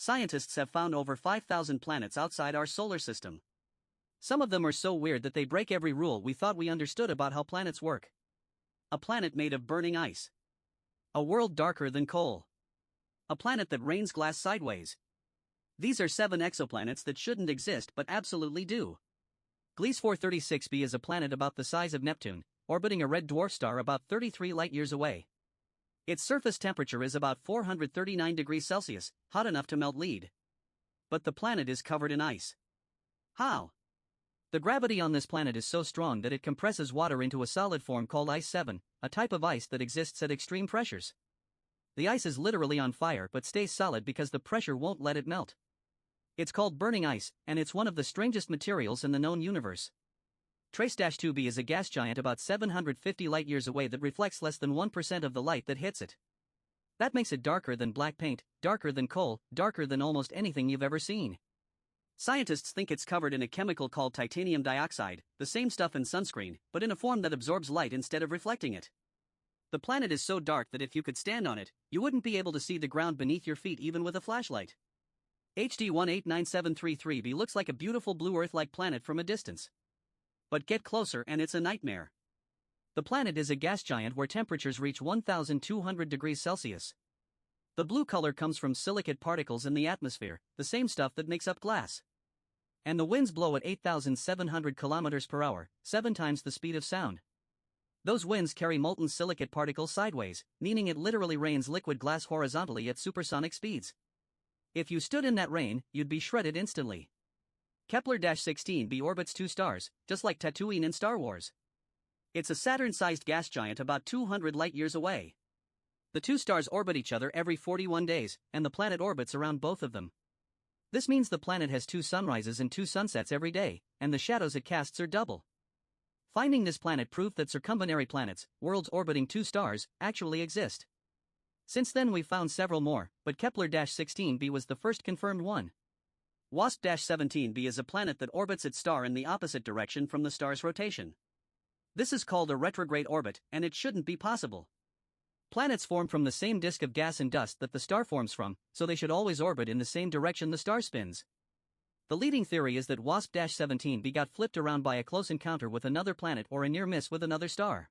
scientists have found over 5,000 planets outside our solar system. Some of them are so weird that they break every rule we thought we understood about how planets work. A planet made of burning ice. A world darker than coal. A planet that rains glass sideways. These are 7 exoplanets that shouldn't exist but absolutely do. Gliese 436b is a planet about the size of Neptune, orbiting a red dwarf star about 33 light-years away. Its surface temperature is about 439 degrees Celsius, hot enough to melt lead. But the planet is covered in ice. How? The gravity on this planet is so strong that it compresses water into a solid form called Ice 7, a type of ice that exists at extreme pressures. The ice is literally on fire but stays solid because the pressure won't let it melt. It's called burning ice, and it's one of the strangest materials in the known universe. Trace-2b is a gas giant about 750 light-years away that reflects less than 1% of the light that hits it. That makes it darker than black paint, darker than coal, darker than almost anything you've ever seen. Scientists think it's covered in a chemical called titanium dioxide, the same stuff in sunscreen, but in a form that absorbs light instead of reflecting it. The planet is so dark that if you could stand on it, you wouldn't be able to see the ground beneath your feet even with a flashlight. HD 189733b looks like a beautiful blue Earth-like planet from a distance. But get closer and it's a nightmare. The planet is a gas giant where temperatures reach 1,200 degrees Celsius. The blue color comes from silicate particles in the atmosphere, the same stuff that makes up glass. And the winds blow at 8,700 kilometers per hour, 7 times the speed of sound. Those winds carry molten silicate particles sideways, meaning it literally rains liquid glass horizontally at supersonic speeds. If you stood in that rain, you'd be shredded instantly. Kepler-16b orbits 2 stars, just like Tatooine in Star Wars. It's a Saturn-sized gas giant about 200 light-years away. The 2 stars orbit each other every 41 days, and the planet orbits around both of them. This means the planet has 2 sunrises and 2 sunsets every day, and the shadows it casts are double. Finding this planet proved that circumbinary planets, worlds orbiting 2 stars, actually exist. Since then we've found several more, but Kepler-16b was the first confirmed one. WASP-17b is a planet that orbits its star in the opposite direction from the star's rotation. This is called a retrograde orbit, and it shouldn't be possible. Planets form from the same disk of gas and dust that the star forms from, so they should always orbit in the same direction the star spins. The leading theory is that WASP-17b got flipped around by a close encounter with another planet or a near miss with another star.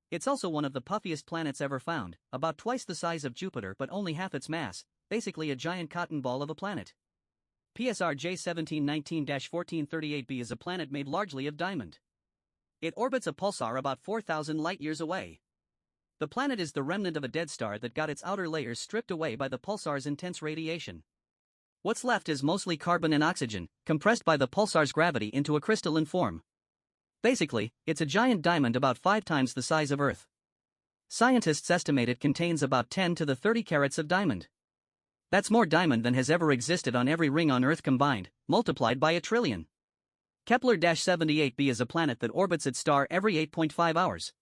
It's also one of the puffiest planets ever found, about twice the size of Jupiter but only half its mass, basically a giant cotton ball of a planet. PSR J1719-1438b is a planet made largely of diamond. It orbits a pulsar about 4,000 light-years away. The planet is the remnant of a dead star that got its outer layers stripped away by the pulsar's intense radiation. What's left is mostly carbon and oxygen, compressed by the pulsar's gravity into a crystalline form. Basically, it's a giant diamond about 5 times the size of Earth. Scientists estimate it contains about 10 to the 30 carats of diamond. That's more diamond than has ever existed on every ring on Earth combined, multiplied by 1 trillion. Kepler-78b is a planet that orbits its star every 8.5 hours.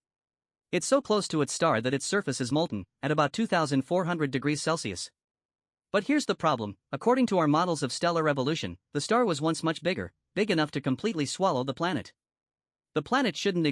It's so close to its star that its surface is molten, at about 2,400 degrees Celsius. But here's the problem: according to our models of stellar evolution, the star was once much bigger, big enough to completely swallow the planet. The planet shouldn't